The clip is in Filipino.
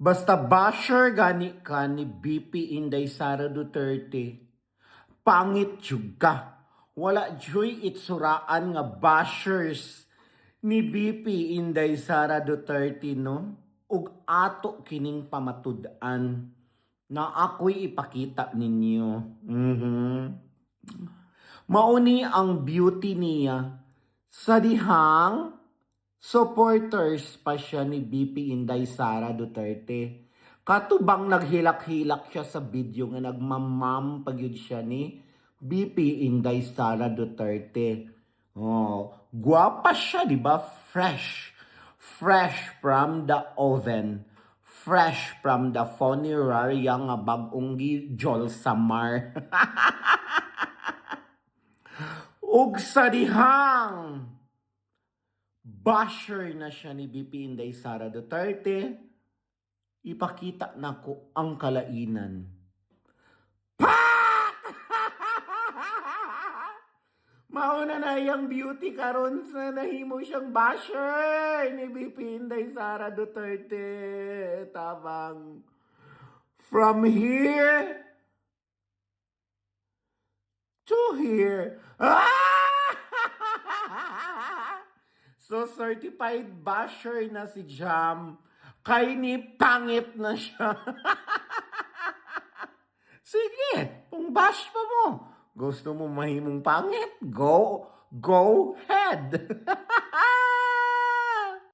Basta basher gani ka ni BP Inday Sara Duterte. Pangit jud ka. Wala joy itsuraan nga bashers ni BP Inday Sara Duterte no. Ug ato kining pamatud-an na ako'y ipakita ninyo. Mauni ang beauty niya sa dihang supporters pa siya ni BP Inday Sara Duterte. Katubang naghilak-hilak siya sa video nga nagmamam pagyud siya ni BP Inday Sara Duterte. Oh, guwapa siya, di ba? Fresh. Fresh from the oven. Fresh from the funeraria nga bagong gijol Samar. Ug sa dihang basher na siya ni BP Inday Sara Duterte, ipakita na ko ang kalainan. Pak! Mauna na yung beauty karon sa nahimo siyang basher ni BP Inday Sara Duterte. Tabang. From here to here. So, certified basher na si Jam. Kay ni pangit na siya. Sige, kung bash pa mo. Gusto mo mahimong pangit? Go ahead.